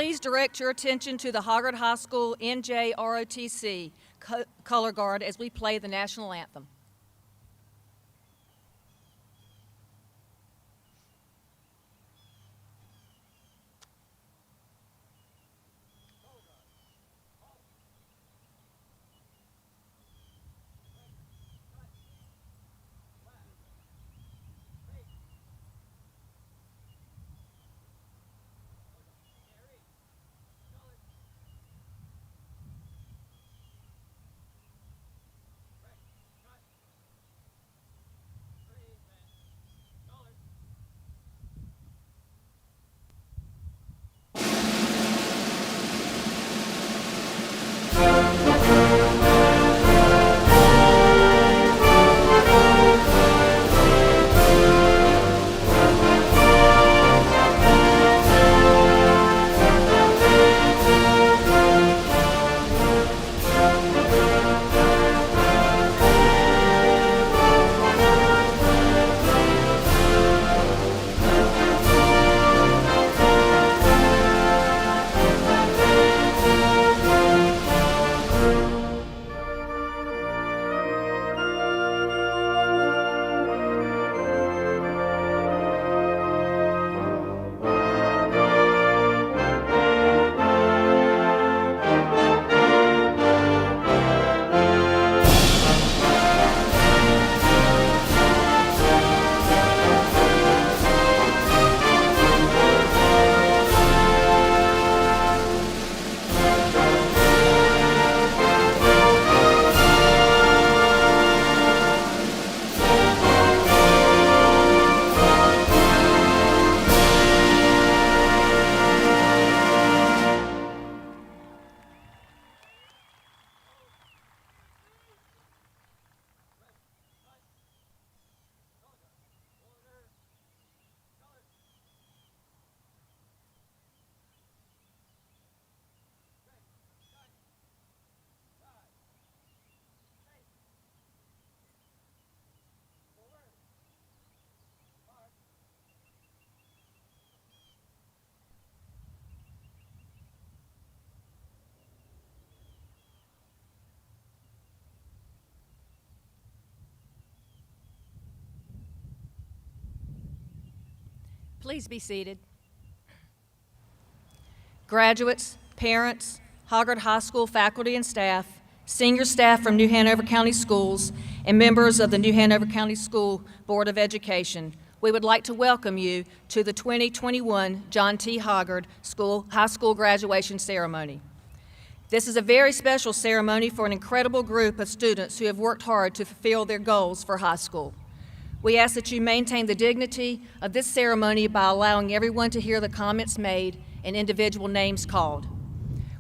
Please direct your attention to the Hoggard High School NJROTC color guard as we play the national anthem. Please be seated. Graduates, parents, Hoggard High School faculty and staff, senior staff from New Hanover County Schools, and members of the New Hanover County School Board of Education, we would like to welcome you to the 2021 John T. Hoggard High School graduation ceremony. This is a very special ceremony for an incredible group of students who have worked hard to fulfill their goals for high school. We ask that you maintain the dignity of this ceremony by allowing everyone to hear the comments made and individual names called.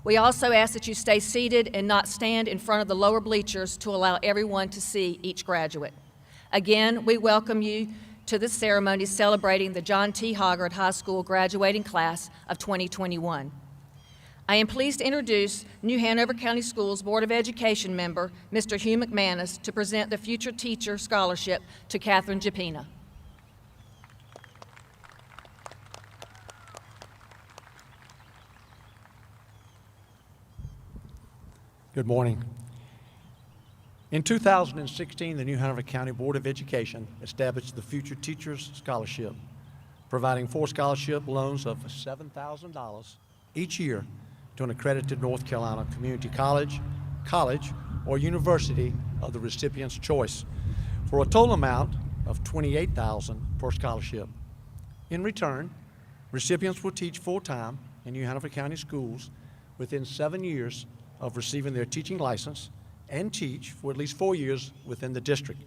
We also ask that you stay seated and not stand in front of the lower bleachers to allow everyone to see each graduate. Again, we welcome you to this ceremony celebrating the John T. Hoggard High School graduating class of 2021. I am pleased to introduce New Hanover County Schools Board of Education member, Mr. Hugh McManus, to present the Future Teacher Scholarship to Catherine Japina. Good morning. In 2016, the New Hanover County Board of Education established the Future Teachers Scholarship, providing 4 scholarship loans of $7,000 each year to an accredited North Carolina community college, or university of the recipient's choice, for a total amount of $28,000 per scholarship. In return, recipients will teach full-time in New Hanover County schools within 7 years of receiving their teaching license and teach for at least 4 years within the district.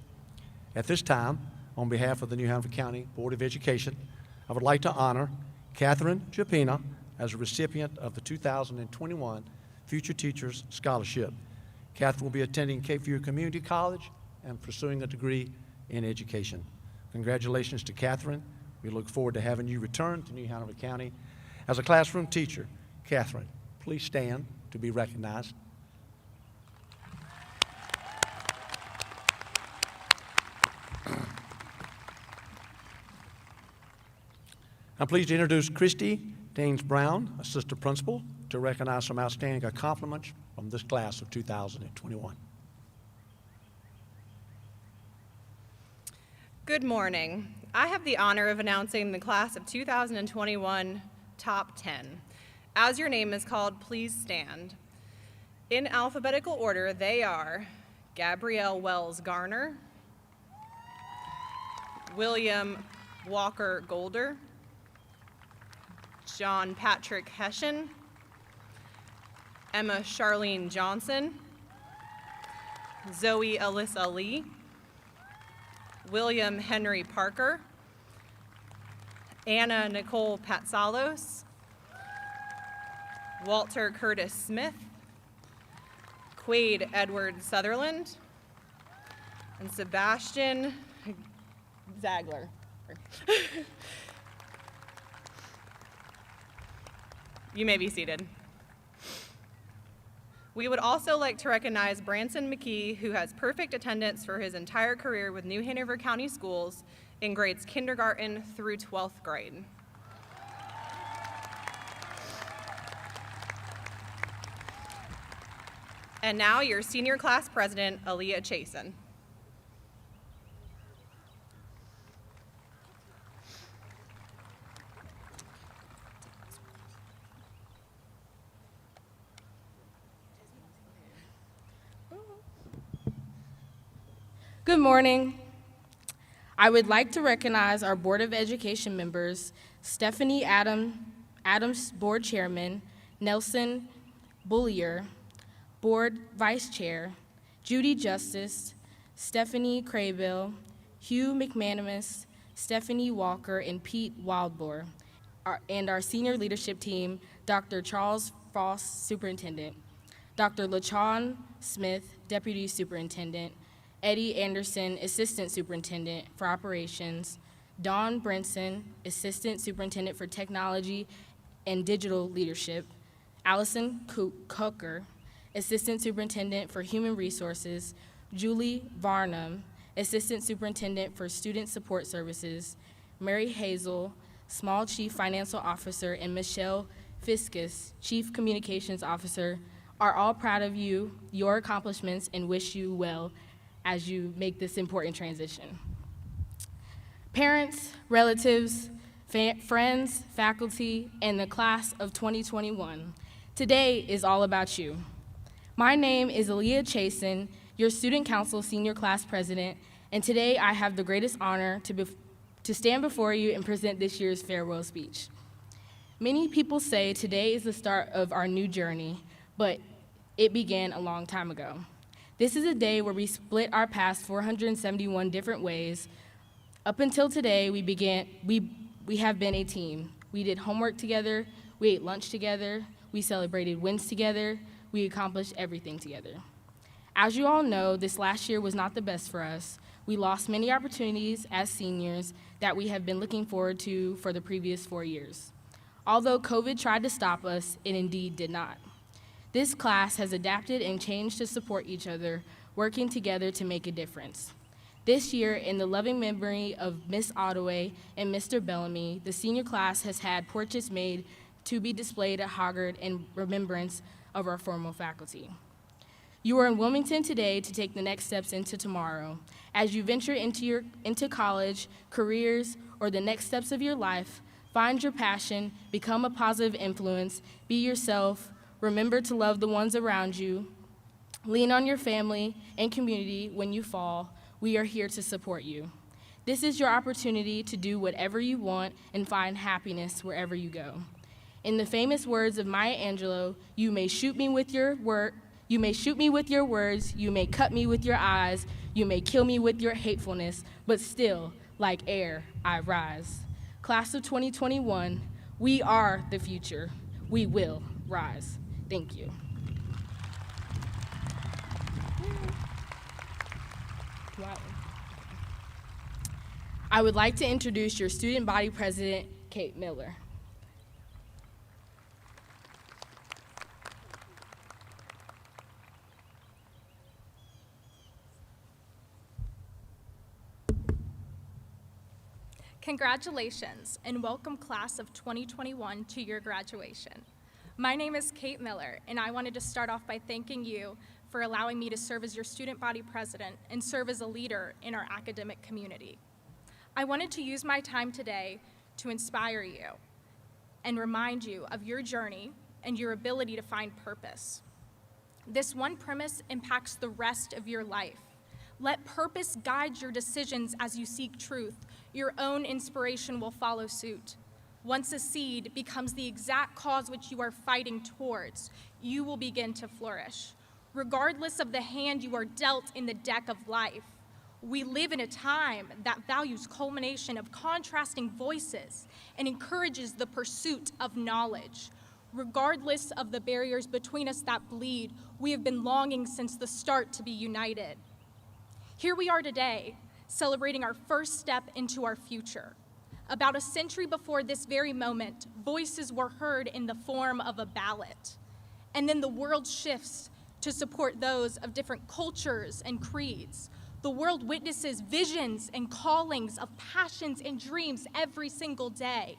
At this time, on behalf of the New Hanover County Board of Education, I would like to honor Catherine Japina as a recipient of the 2021 Future Teachers Scholarship. Catherine will be attending Cape Fear Community College and pursuing a degree in education. Congratulations to Catherine. We look forward to having you return to New Hanover County as a classroom teacher. Catherine, please stand to be recognized. I'm pleased to introduce Christy Daines Brown, Assistant Principal, to recognize some outstanding accomplishments from this class of 2021. Good morning. I have the honor of announcing the class of 2021 Top 10. As your name is called, please stand. In alphabetical order, they are Gabrielle Wells Garner, William Walker Golder, John Patrick Hessian, Emma Charlene Johnson, Zoe Alyssa Lee, William Henry Parker, Anna Nicole Patsalos, Walter Curtis Smith, Quade Edward Sutherland, and Sebastian Zagler. You may be seated. We would also like to recognize Branson McKee, who has perfect attendance for his entire career with New Hanover County Schools in grades kindergarten through 12th grade. And now your senior class president, Aaliyah Chasen. Good morning. I would like to recognize our Board of Education members, Stephanie Adams, Board Chairman, Nelson Bullier, Board Vice Chair, Judy Justice, Stephanie Craybill, Hugh McManus, Stephanie Walker, and Pete Wildbohr, and our senior leadership team, Dr. Charles Frost, Superintendent, Dr. LaChawn Smith, Deputy Superintendent, Eddie Anderson, Assistant Superintendent for Operations, Dawn Brinson, Assistant Superintendent for Technology and Digital Leadership, Allison Cooker, Assistant Superintendent for Human Resources, Julie Varnum, Assistant Superintendent for Student Support Services, Mary Hazel, Small Chief Financial Officer, and Michelle Fiskus, Chief Communications Officer, are all proud of you, your accomplishments, and wish you well as you make this important transition. Parents, relatives, friends, faculty, and the class of 2021, today is all about you. My name is Aaliyah Chasen, your Student Council Senior Class President, and today I have the greatest honor to stand before you and present this year's farewell speech. Many people say today is the start of our new journey, but it began a long time ago. This is a day where we split our past 471 different ways. Up until today, we have been a team. We did homework together, we ate lunch together, we celebrated wins together, we accomplished everything together. As you all know, this last year was not the best for us. We lost many opportunities as seniors that we have been looking forward to for the previous 4 years. Although COVID tried to stop us, it indeed did not. This class has adapted and changed to support each other, working together to make a difference. This year, in the loving memory of Miss Ottaway and Mr. Bellamy, the senior class has had portraits made to be displayed at Hoggard in remembrance of our former faculty. You are in Wilmington today to take the next steps into tomorrow. As you venture into college, careers, or the next steps of your life, find your passion, become a positive influence, be yourself, remember to love the ones around you, lean on your family and community when you fall. We are here to support you. This is your opportunity to do whatever you want and find happiness wherever you go. In the famous words of Maya Angelou, you may shoot me with your words, you may cut me with your eyes, you may kill me with your hatefulness, but still, like air, I rise. Class of 2021, we are the future. We will rise. Thank you. I would like to introduce your student body president, Kate Miller. Congratulations and welcome class of 2021 to your graduation. My name is Kate Miller and I wanted to start off by thanking you for allowing me to serve as your student body president and serve as a leader in our academic community. I wanted to use my time today to inspire you and remind you of your journey and your ability to find purpose. This one premise impacts the rest of your life. Let purpose guide your decisions as you seek truth. Your own inspiration will follow suit. Once a seed becomes the exact cause which you are fighting towards, you will begin to flourish. Regardless of the hand you are dealt in the deck of life, we live in a time that values culmination of contrasting voices and encourages the pursuit of knowledge. Regardless of the barriers between us that bleed, we have been longing since the start to be united. Here we are today, celebrating our first step into our future. About a century before this very moment, voices were heard in the form of a ballot. And then the world shifts to support those of different cultures and creeds. The world witnesses visions and callings of passions and dreams every single day.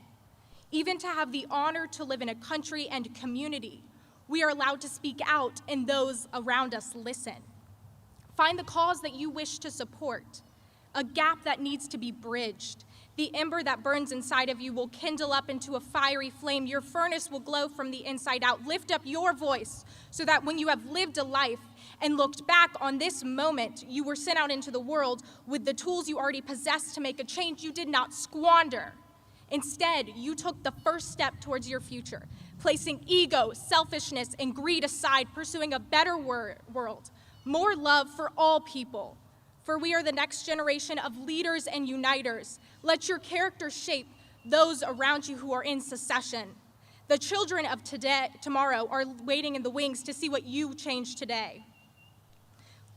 Even to have the honor to live in a country and community, we are allowed to speak out and those around us listen. Find the cause that you wish to support, a gap that needs to be bridged. The ember that burns inside of you will kindle up into a fiery flame. Your furnace will glow from the inside out. Lift up your voice so that when you have lived a life and looked back on this moment, you were sent out into the world with the tools you already possessed to make a change you did not squander. Instead, you took the first step towards your future, placing ego, selfishness, and greed aside, pursuing a better world. More love for all people, for we are the next generation of leaders and uniters. Let your character shape those around you who are in secession. The children of tomorrow are waiting in the wings to see what you change today.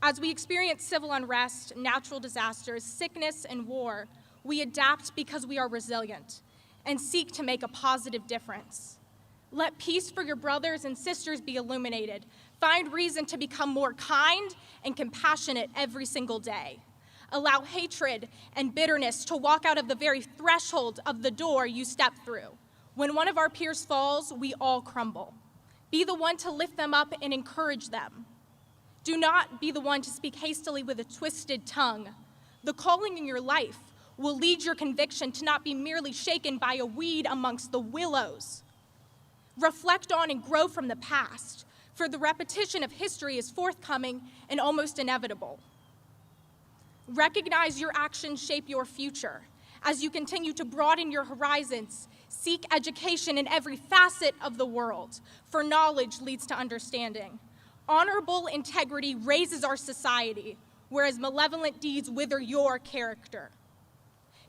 As we experience civil unrest, natural disasters, sickness, and war, we adapt because we are resilient and seek to make a positive difference. Let peace for your brothers and sisters be illuminated. Find reason to become more kind and compassionate every single day. Allow hatred and bitterness to walk out of the very threshold of the door you step through. When one of our peers falls, we all crumble. Be the one to lift them up and encourage them. Do not be the one to speak hastily with a twisted tongue. The calling in your life will lead your conviction to not be merely shaken by a weed amongst the willows. Reflect on and grow from the past, for the repetition of history is forthcoming and almost inevitable. Recognize your actions shape your future. As you continue to broaden your horizons, seek education in every facet of the world, for knowledge leads to understanding. Honorable integrity raises our society, whereas malevolent deeds wither your character.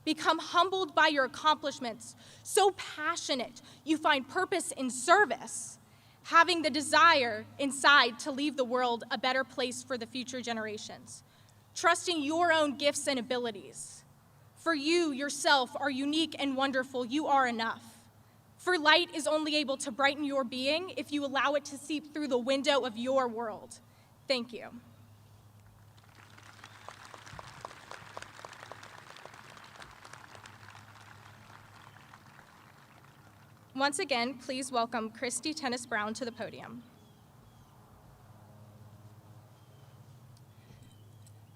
Become humbled by your accomplishments, so passionate you find purpose in service, having the desire inside to leave the world a better place for the future generations, trusting your own gifts and abilities. For you yourself are unique and wonderful. You are enough. For light is only able to brighten your being if you allow it to seep through the window of your world. Thank you. Once again, please welcome Christy Tennis Brown to the podium.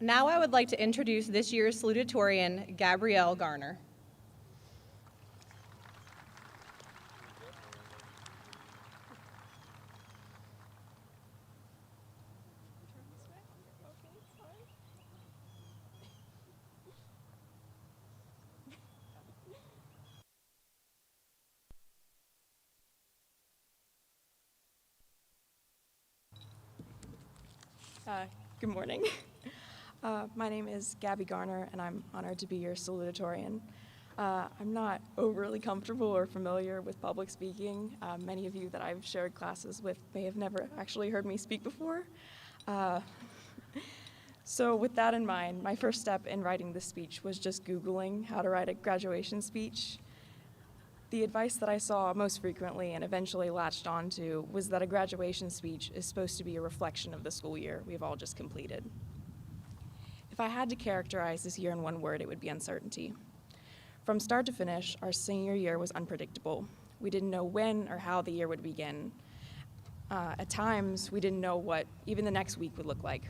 Now I would like to introduce this year's salutatorian, Gabrielle Garner. Good morning. My name is Gabby Garner, and I'm honored to be your salutatorian. I'm not overly comfortable or familiar with public speaking. Many of you that I've shared classes with may have never actually heard me speak before. So with that in mind, my first step in writing this speech was just Googling how to write a graduation speech. The advice that I saw most frequently and eventually latched onto was that a graduation speech is supposed to be a reflection of the school year we've all just completed. If I had to characterize this year in one word, it would be uncertainty. From start to finish, our senior year was unpredictable. We didn't know when or how the year would begin. At times, we didn't know what even the next week would look like.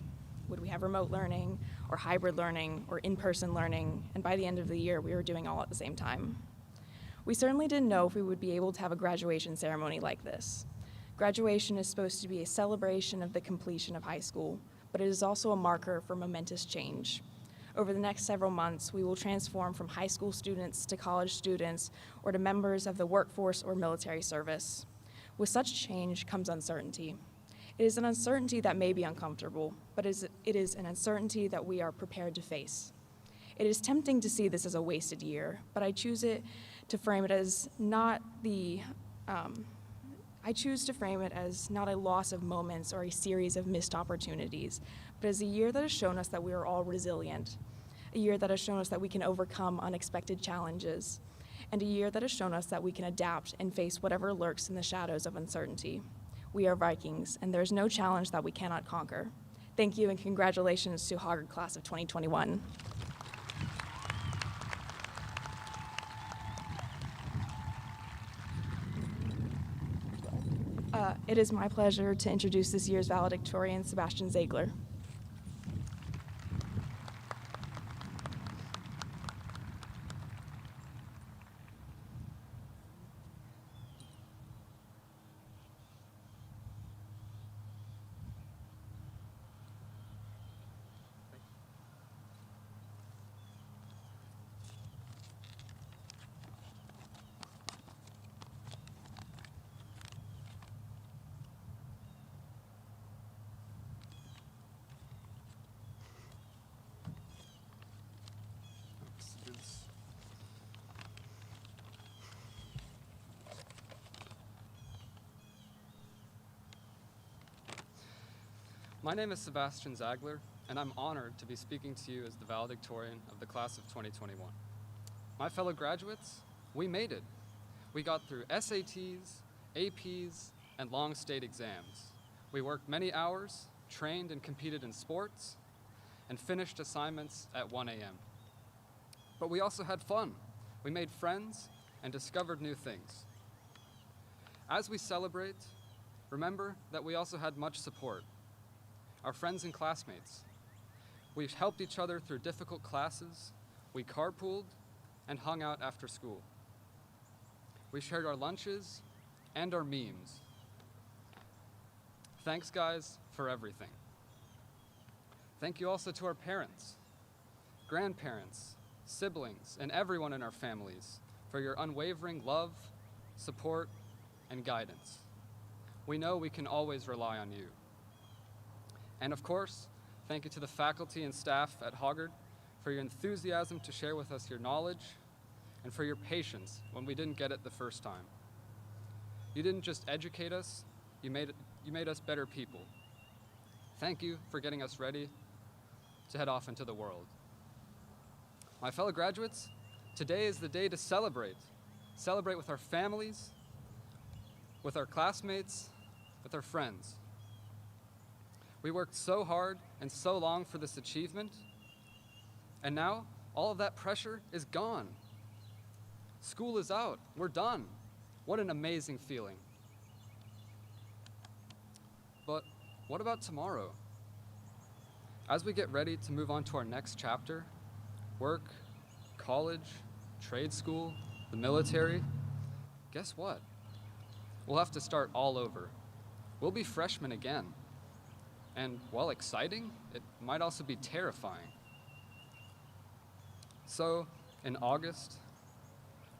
Would we have remote learning, or hybrid learning, or in-person learning? And by the end of the year, we were doing all at the same time. We certainly didn't know if we would be able to have a graduation ceremony like this. Graduation is supposed to be a celebration of the completion of high school, but it is also a marker for momentous change. Over the next several months, we will transform from high school students to college students or to members of the workforce or military service. With such change comes uncertainty. It is an uncertainty that may be uncomfortable, but it is an uncertainty that we are prepared to face. It is tempting to see this as a wasted year, but I choose to frame it as not a loss of moments or a series of missed opportunities, but as a year that has shown us that we are all resilient, a year that has shown us that we can overcome unexpected challenges, and a year that has shown us that we can adapt and face whatever lurks in the shadows of uncertainty. We are Vikings, and there is no challenge that we cannot conquer. Thank you, and congratulations to Hoggard Class of 2021. It is my pleasure to introduce this year's valedictorian, Sebastian Ziegler. My name is Sebastian Ziegler, and I'm honored to be speaking to you as the valedictorian of the class of 2021. My fellow graduates, we made it. We got through SATs, APs, and long state exams. We worked many hours, trained and competed in sports, and finished assignments at 1 a.m. But we also had fun. We made friends and discovered new things. As we celebrate, remember that we also had much support. Our friends and classmates. We helped each other through difficult classes. We carpooled and hung out after school. We shared our lunches and our memes. Thanks, guys, for everything. Thank you also to our parents, grandparents, siblings, and everyone in our families for your unwavering love, support, and guidance. We know we can always rely on you. And of course, thank you to the faculty and staff at Hoggard for your enthusiasm to share with us your knowledge and for your patience when we didn't get it the first time. You didn't just educate us, you made us better people. Thank you for getting us ready to head off into the world. My fellow graduates, today is the day to celebrate. Celebrate with our families, with our classmates, with our friends. We worked so hard and so long for this achievement, and now all of that pressure is gone. School is out, we're done. What an amazing feeling. But what about tomorrow? As we get ready to move on to our next chapter, work, college, trade school, the military, guess what? We'll have to start all over. We'll be freshmen again. And while exciting, it might also be terrifying. So, in August,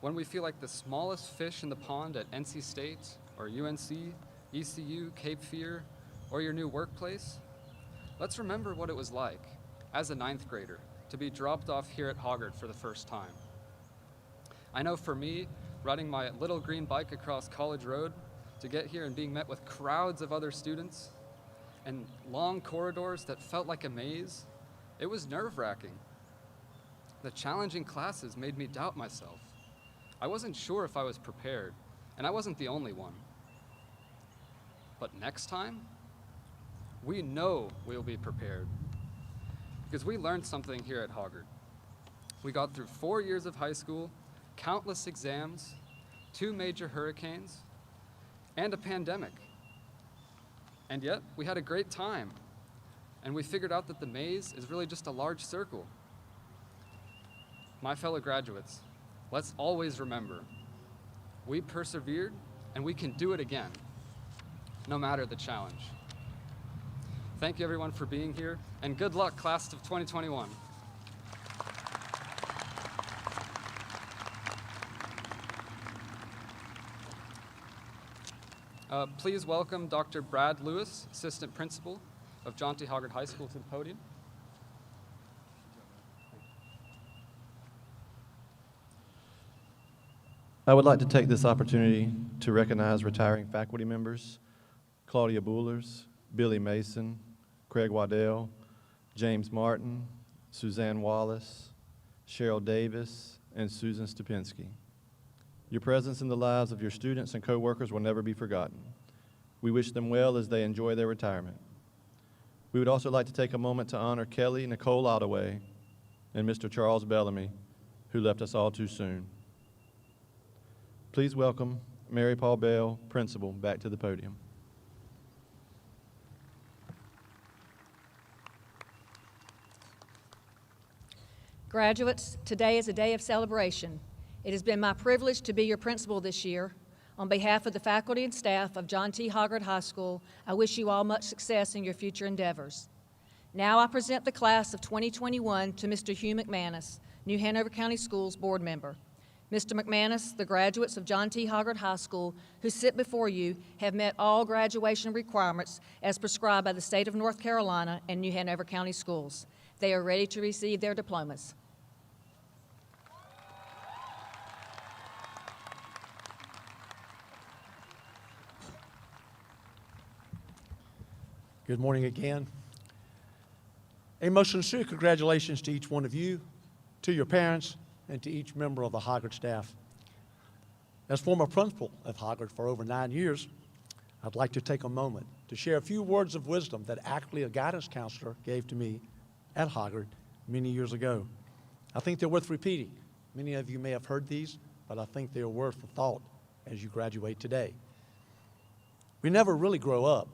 when we feel like the smallest fish in the pond at NC State, or UNC, ECU, Cape Fear, or your new workplace, let's remember what it was like, as a 9th grader, to be dropped off here at Hoggard for the first time. I know for me, riding my little green bike across College Road to get here and being met with crowds of other students, and long corridors that felt like a maze, it was nerve-wracking. The challenging classes made me doubt myself. I wasn't sure if I was prepared, and I wasn't the only one. But next time, we know we'll be prepared, because we learned something here at Hoggard. We got through 4 years of high school countless exams, 2 major hurricanes, and a pandemic. And yet, we had a great time, and we figured out that the maze is really just a large circle. My fellow graduates, let's always remember, we persevered, and we can do it again, no matter the challenge. Thank you everyone for being here, and good luck, class of 2021. Please welcome Dr. Brad Lewis, Assistant Principal of John T. Hoggard High School, to the podium. I would like to take this opportunity to recognize retiring faculty members, Claudia Buhlers, Billy Mason, Craig Waddell, James Martin, Suzanne Wallace, Cheryl Davis, and Susan Stupinski. Your presence in the lives of your students and coworkers will never be forgotten. We wish them well as they enjoy their retirement. We would also like to take a moment to honor Kelly Nicole Ottaway and Mr. Charles Bellamy, who left us all too soon. Please welcome Mary Paul Bell, Principal, back to the podium. Graduates, today is a day of celebration. It has been my privilege to be your principal this year. On behalf of the faculty and staff of John T. Hoggard High School, I wish you all much success in your future endeavors. Now I present the class of 2021 to Mr. Hugh McManus, New Hanover County Schools Board Member. Mr. McManus, the graduates of John T. Hoggard High School who sit before you have met all graduation requirements as prescribed by the state of North Carolina and New Hanover County Schools. They are ready to receive their diplomas. Good morning again. A most sincere congratulations to each one of you, to your parents, and to each member of the Hoggard staff. As former principal of Hoggard for over 9 years, I'd like to take a moment to share a few words of wisdom that actually a guidance counselor gave to me at Hoggard many years ago. I think they're worth repeating. Many of you may have heard these, but I think they're worth the thought as you graduate today. We never really grow up.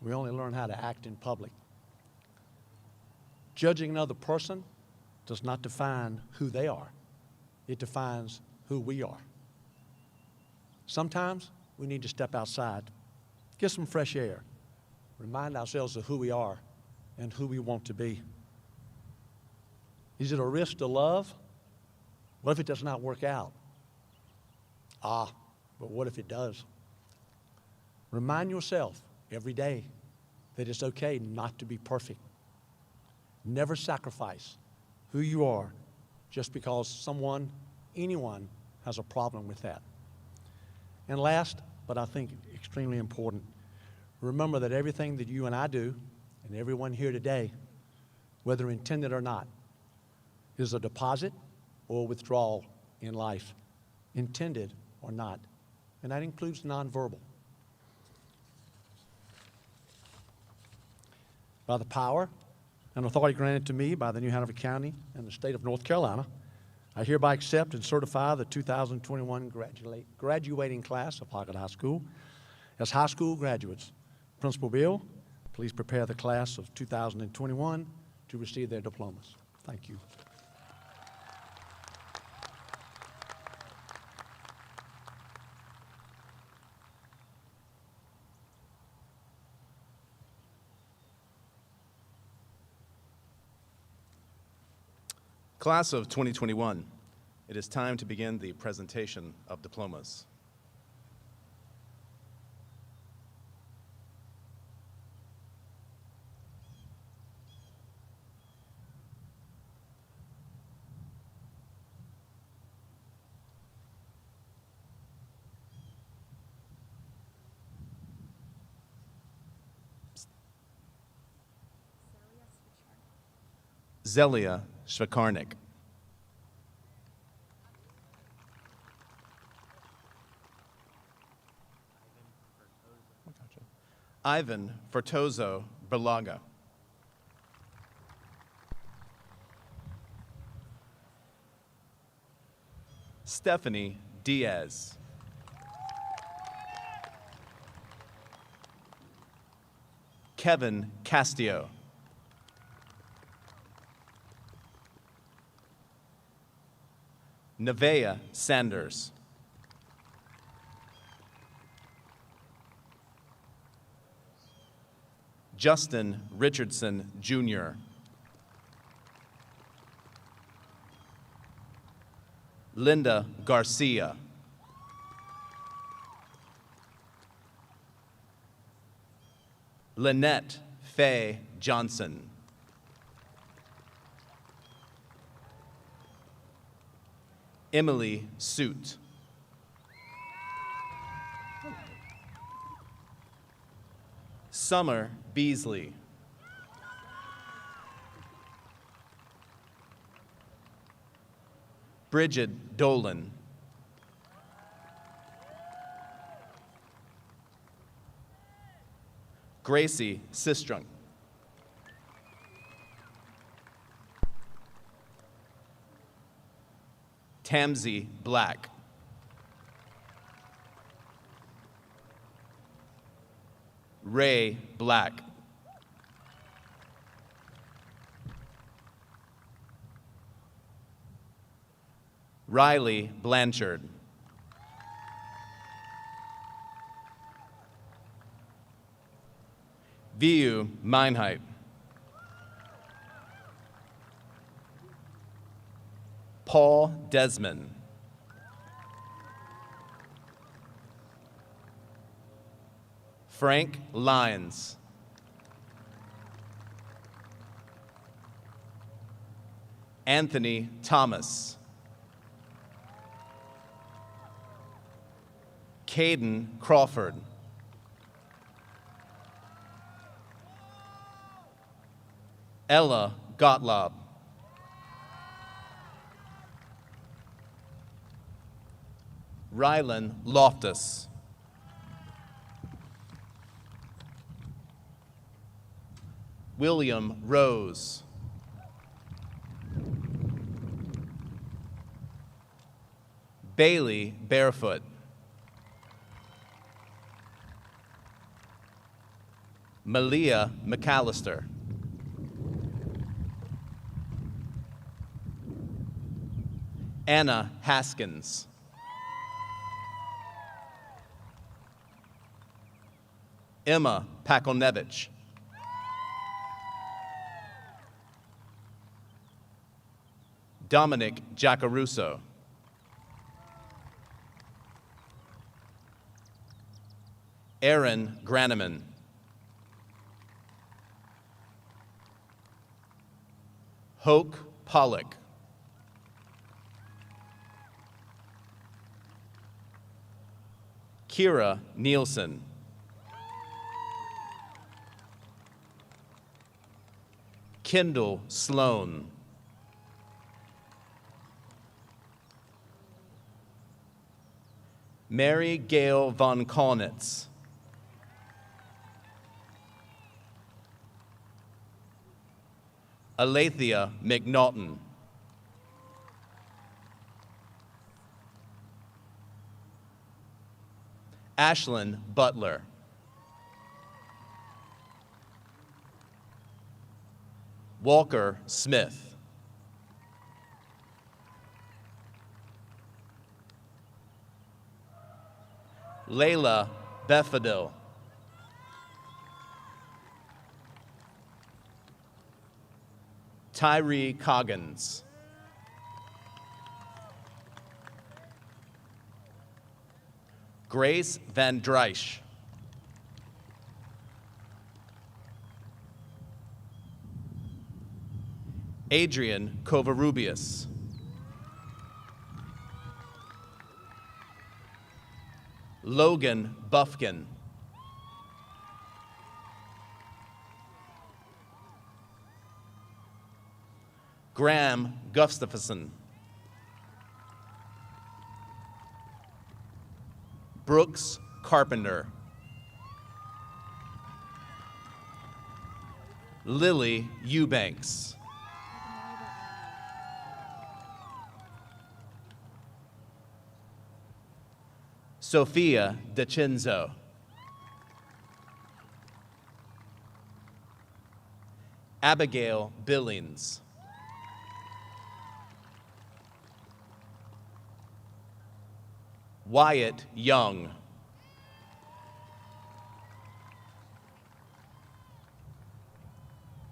We only learn how to act in public. Judging another person does not define who they are. It defines who we are. Sometimes we need to step outside, get some fresh air, remind ourselves of who we are and who we want to be. Is it a risk to love? What if it does not work out? But what if it does? Remind yourself every day that it's okay not to be perfect. Never sacrifice who you are just because someone, anyone, has a problem with that. And last, but I think extremely important, remember that everything that you and I do, and everyone here today, whether intended or not, is a deposit or withdrawal in life, intended or not. And that includes nonverbal. By the power and authority granted to me by the New Hanover County and the state of North Carolina, I hereby accept and certify the 2021 graduating class of Hoggard High School as high school graduates. Principal Bill, please prepare the class of 2021 to receive their diplomas. Thank you. Class of 2021, it is time to begin the presentation of diplomas. Zelia Shvakarnik. Ivan Fortozo Berlaga. Stephanie Diaz. Kevin Castillo. Nevaeh Sanders. Justin Richardson, Jr. Linda Garcia. Lynette Faye Johnson. Emily Suit. Summer Beasley. Bridget Dolan. Gracie Sistrunk. Tamsie Black. Ray Black. Riley Blanchard. Viu Meinheit. Paul Desmond. Frank Lyons. Anthony Thomas. Caden Crawford. Ella Gottlob. Rylan Loftus. William Rose. Bailey Barefoot. Malia McAllister. Anna Haskins. Emma Pakolnevich. Dominic Jacaruso. Aaron Graneman. Hoke Pollock. Kira Nielsen. Kendall Sloan. Mary Gail von Kaunitz. Alethea McNaughton. Ashlyn Butler. Walker Smith. Layla Befadil. Tyree Coggins. Grace Van Dreisch. Adrian Covarrubias. Logan Buffkin. Graham Gustafson. Brooks Carpenter. Lily Eubanks. Sophia DeCinzo. Abigail Billings. Wyatt Young.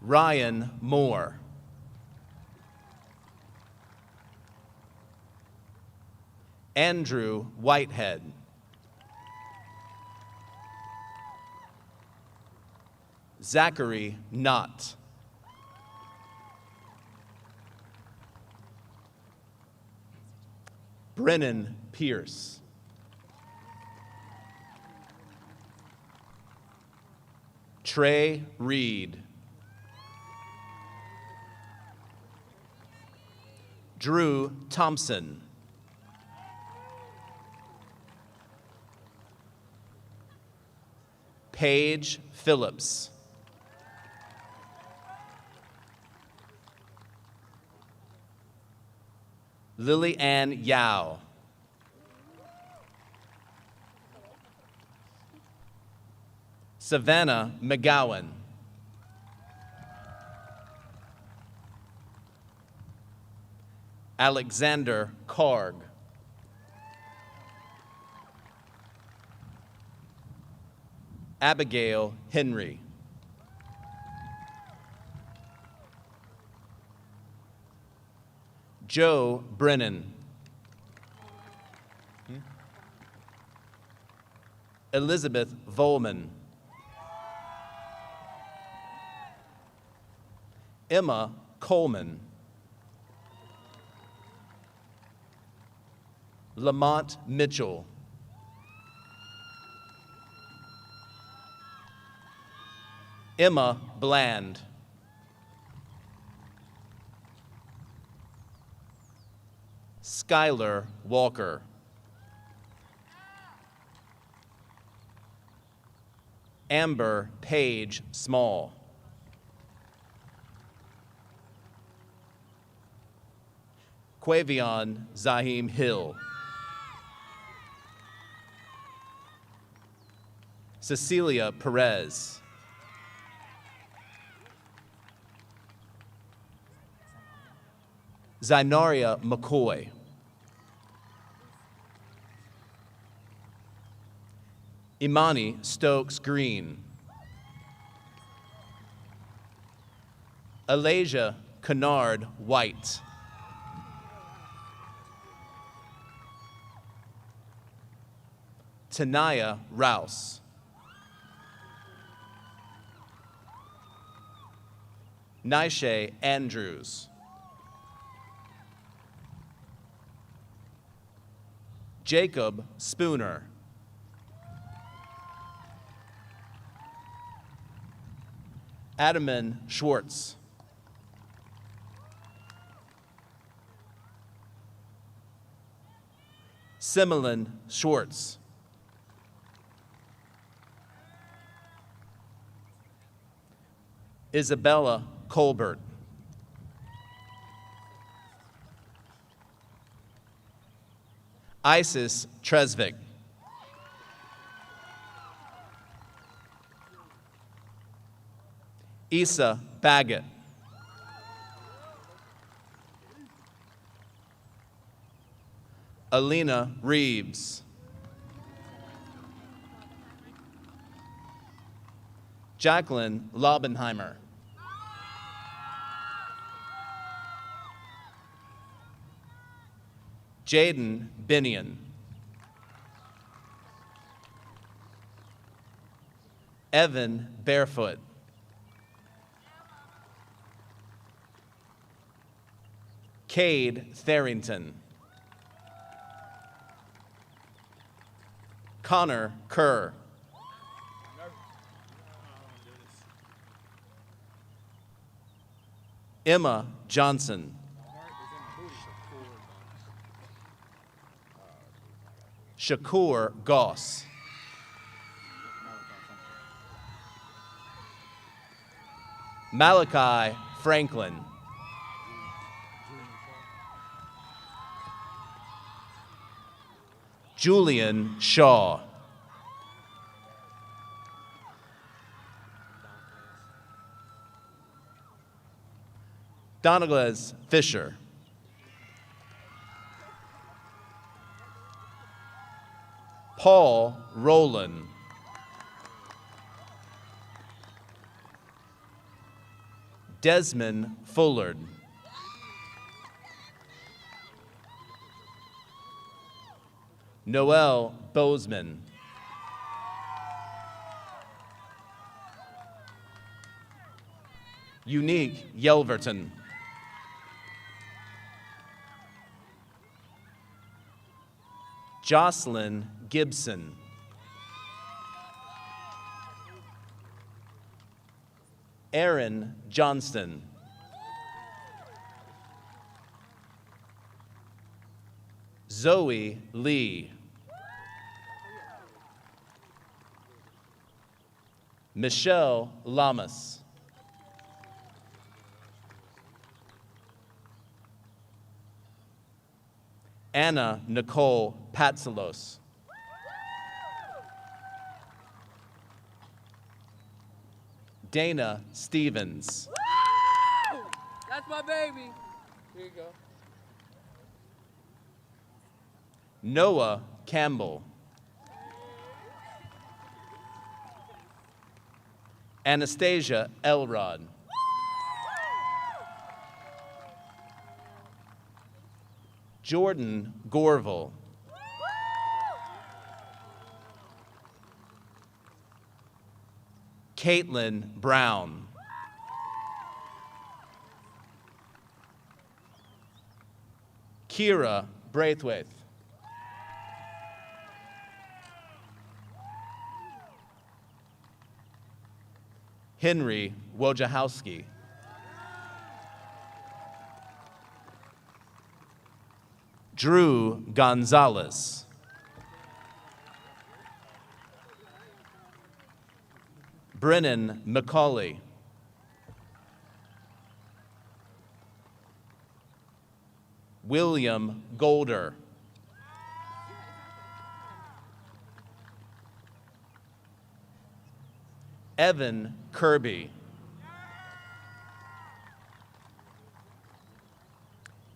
Ryan Moore. Andrew Whitehead. Zachary Knott. Brennan Pierce. Trey Reed. Drew Thompson. Paige Phillips. Lily Ann Yao. Savannah McGowan. Alexander Karg. Abigail Henry. Joe Brennan. Elizabeth Volman. Emma Coleman. Lamont Mitchell. Emma Bland. Skylar Walker. Amber Page Small. Quavion Zahim Hill. Cecilia Perez. Zainaria McCoy. Imani Stokes Green. Alasia Kennard White. Tanaya Rouse. Nisha Andrews. Jacob Spooner. Adaman Schwartz. Similin Schwartz. Isabella Colbert. Isis Tresvik. Issa Baggett. Alina Reeves. Jacqueline Laubenheimer. Jaden Binion. Evan Barefoot. Cade Tharrington. Connor Kerr. Emma Johnson. Shakur Goss. Malachi Franklin. Julian Shaw. Donagles Fisher. Paul Rowland. Desmond Fullard. Noel Bozeman. Unique Yelverton. Jocelyn Gibson. Aaron Johnston. Zoe Lee. Michelle Lamas. Anna Nicole Patsalos. Dana Stevens. That's my baby. Here you go. Noah Campbell. Anastasia Elrod. Jordan Gorville. Caitlin Brown. Kira Braithwaite. Henry Wojciechowski. Drew Gonzalez. Brennan McCauley. William Golder. Evan Kirby.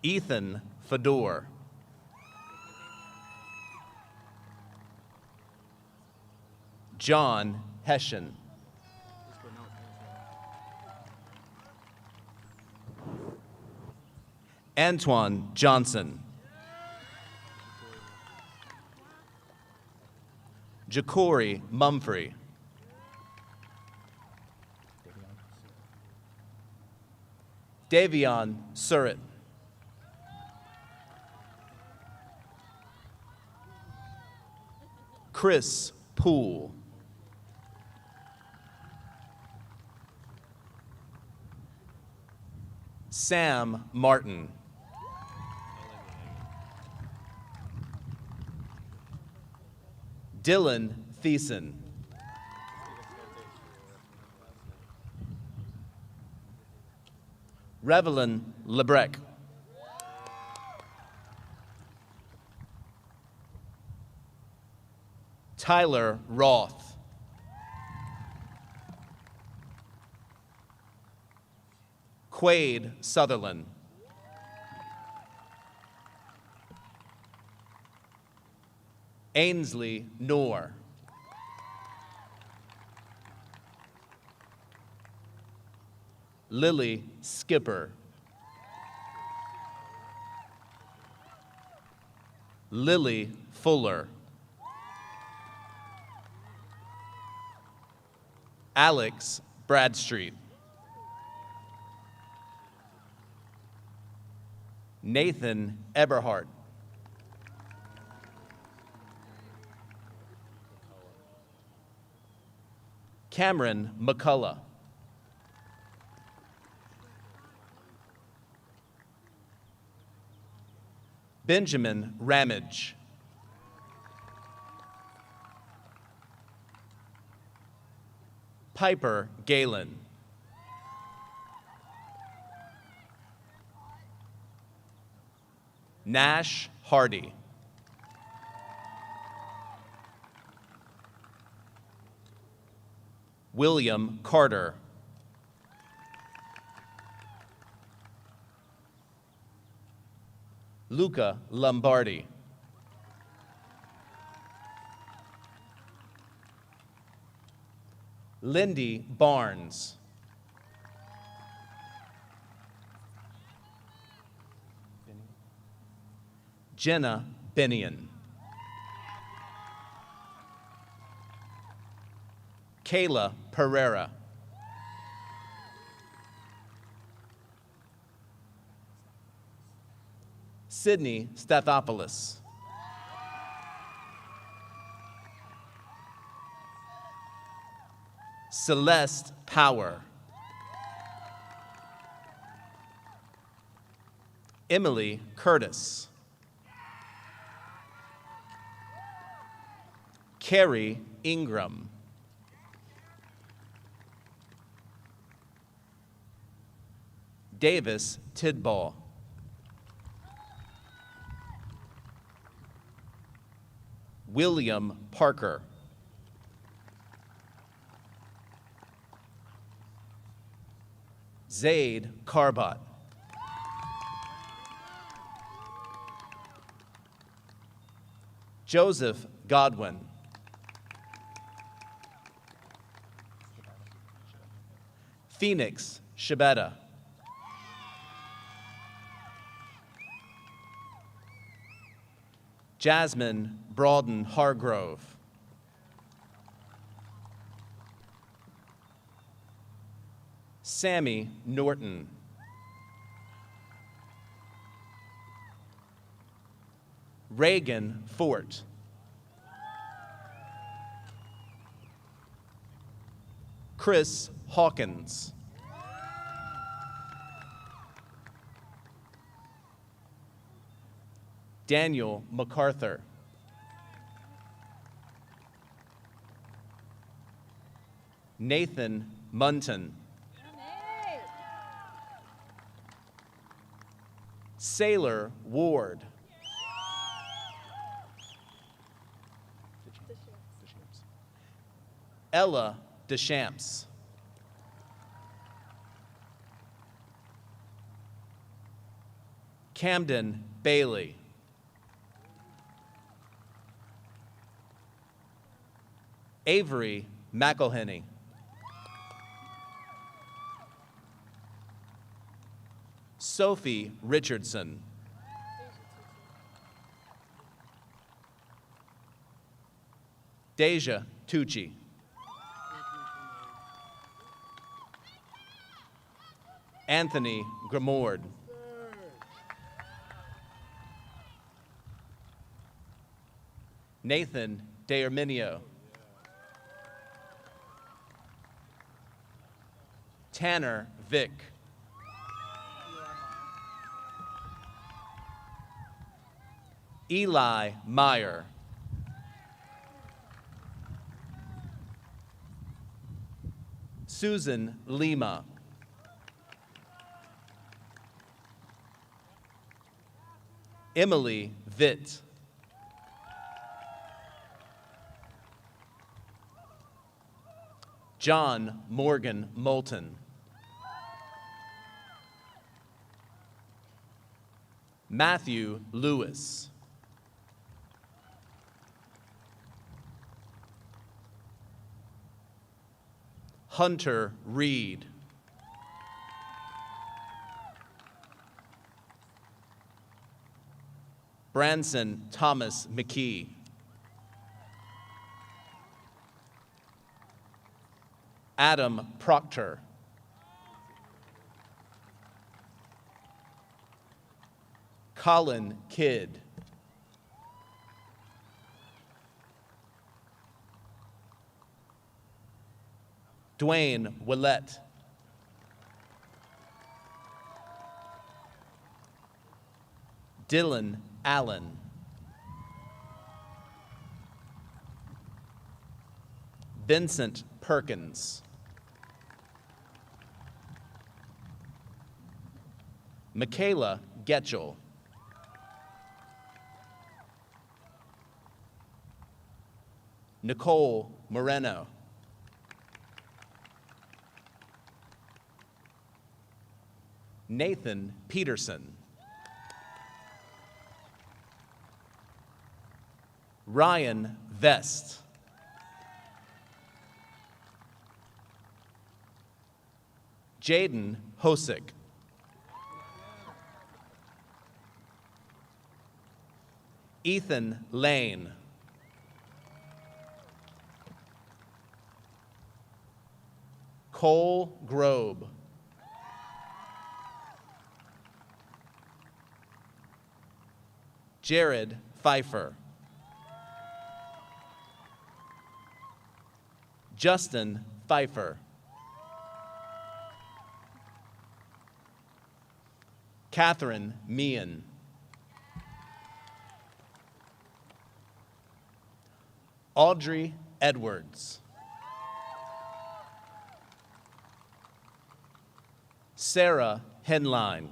Ethan Fedor. John Hessian. Antoine Johnson. Ja'Cory Mumfrey. Davion Surratt. Chris Poole. Sam Martin. Dylan Thiessen. Revelyn Lebrec. Tyler Roth. Quade Sutherland. Ainsley Noor. Lily Skipper. Lily Fuller. Alex Bradstreet. Nathan Eberhardt. Cameron McCullough. Benjamin Ramage. Piper Galen. Nash Hardy. William Carter. Luca Lombardi. Lindy Barnes. Jenna Benion. Kayla Pereira. Sydney Stathopoulos. Celeste Power. Emily Curtis. Carrie Ingram. Davis Tidball. William Parker. Zaid Carbot. Joseph Godwin. Phoenix Shabetta. Jasmine Brawden Hargrove. Sammy Norton. Reagan Fort. Chris Hawkins. Daniel MacArthur. Nathan Munton. Sailor Ward. Ella Deschamps. Camden Bailey. Avery McElhenney. Sophie Richardson. Deja Tucci. Anthony Grimord. Nathan DeArminio. Tanner Vick. Eli Meyer. Susan Lima. Emily Vitt. John Morgan Moulton. Matthew Lewis. Hunter Reed. Branson Thomas McKee. Adam Proctor. Colin Kidd. Dwayne Willett. Dylan Allen. Vincent Perkins. Michaela Getchell. Nicole Moreno. Nathan Peterson. Ryan Vest. Jaden Hosick. Ethan Lane. Cole Grobe. Jared Pfeiffer. Justin Pfeiffer. Catherine Meehan. Audrey Edwards. Sarah Henline.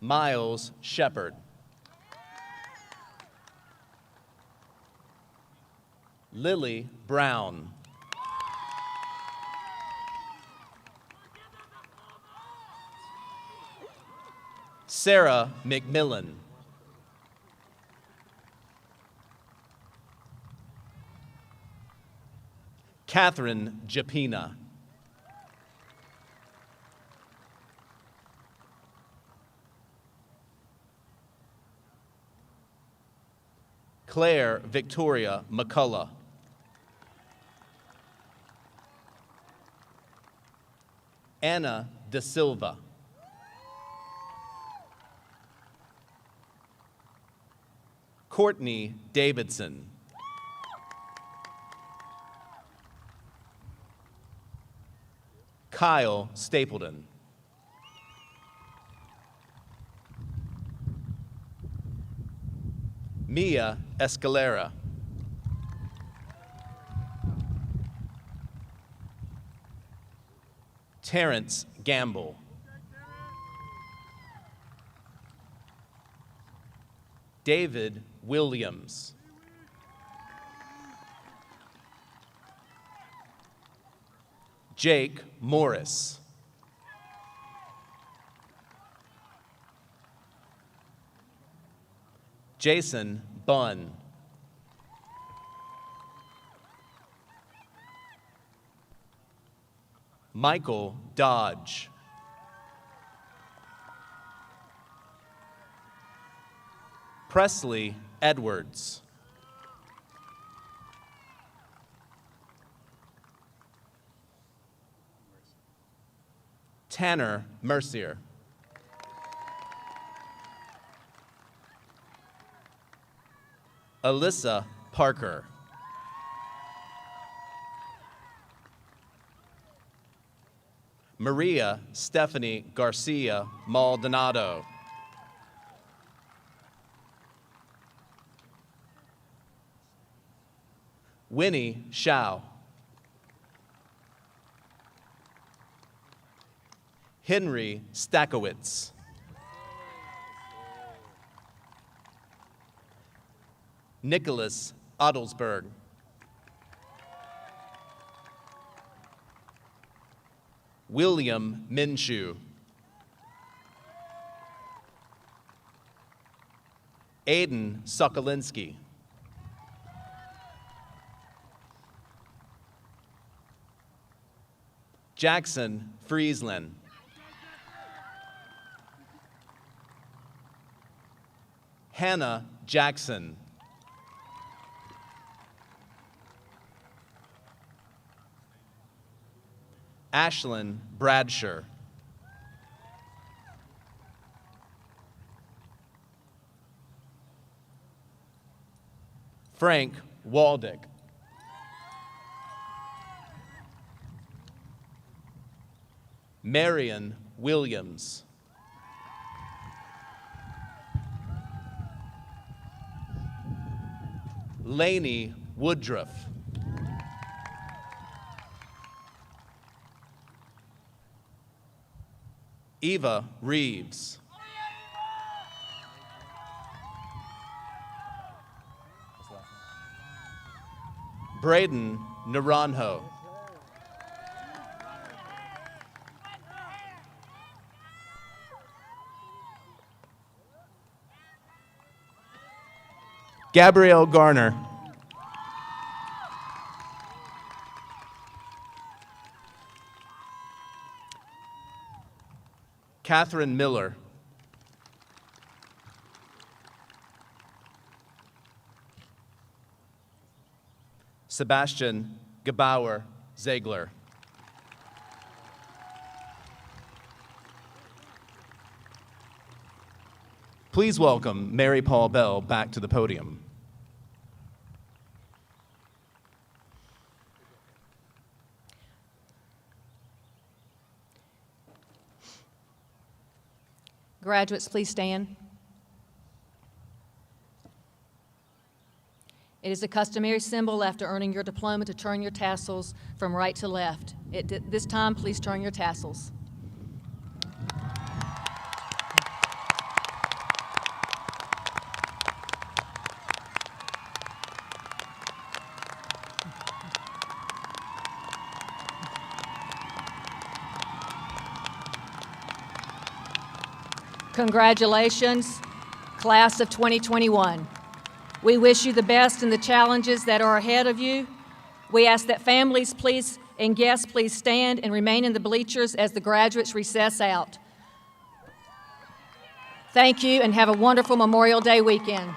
Miles Shepard. Lily Brown. Sarah McMillan. Catherine Japina. Claire Victoria McCullough. Anna De Silva. Courtney Davidson. Kyle Stapleton. Mia Escalera. Terrence Gamble. David Williams. Jake Morris. Jason Bunn. Michael Dodge. Presley Edwards. Tanner Mercier. Alyssa Parker. Maria Stephanie Garcia Maldonado. Winnie Shao. Henry Stakowitz. Nicholas Adelsberg. William Minshew. Aiden Sokolinsky. Jackson Friesland. Hannah Jackson. Ashlyn Bradsher. Frank Waldick. Marion Williams. Lainey Woodruff. Eva Reeves. Braden Naranjo. Gabrielle Garner. Catherine Miller. Sebastian Gebauer Ziegler. Please welcome Mary Paul Bell back to the podium. Graduates, please stand. It is a customary symbol after earning your diploma to turn your tassels from right to left. This time, please turn your tassels. Congratulations, class of 2021. We wish you the best in the challenges that are ahead of you. We ask that families please and guests please stand and remain in the bleachers as the graduates recess out. Thank you and have a wonderful Memorial Day weekend.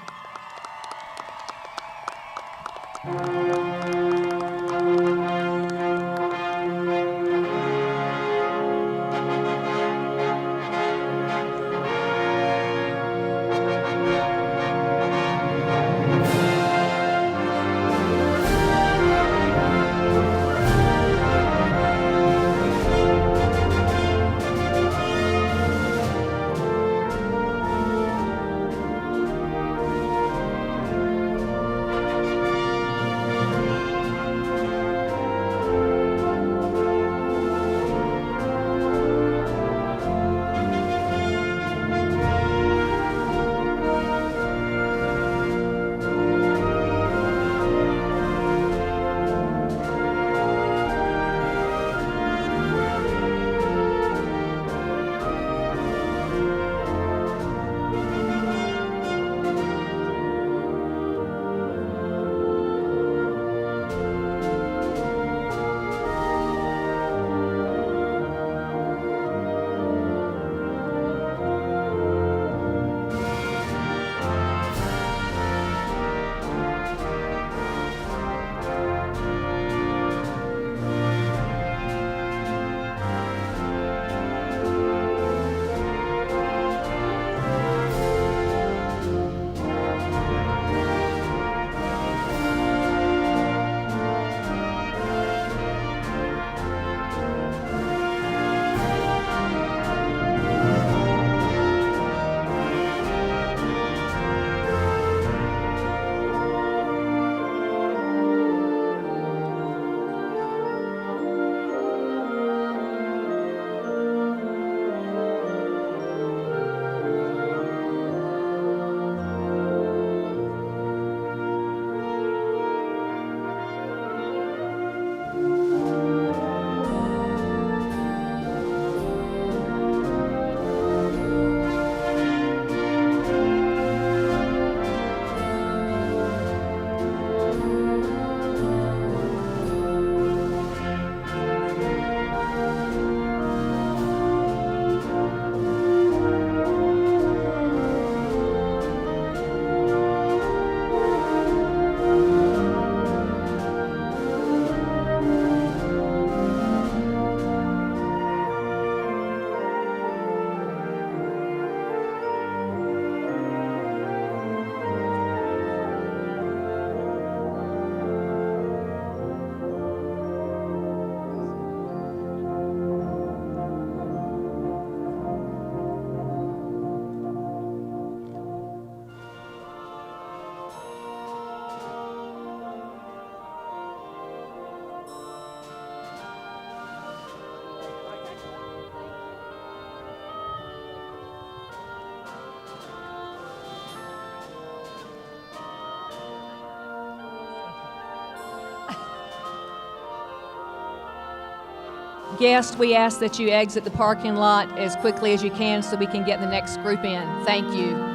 Guests, we ask that you exit the parking lot as quickly as you can so we can get the next group in. Thank you.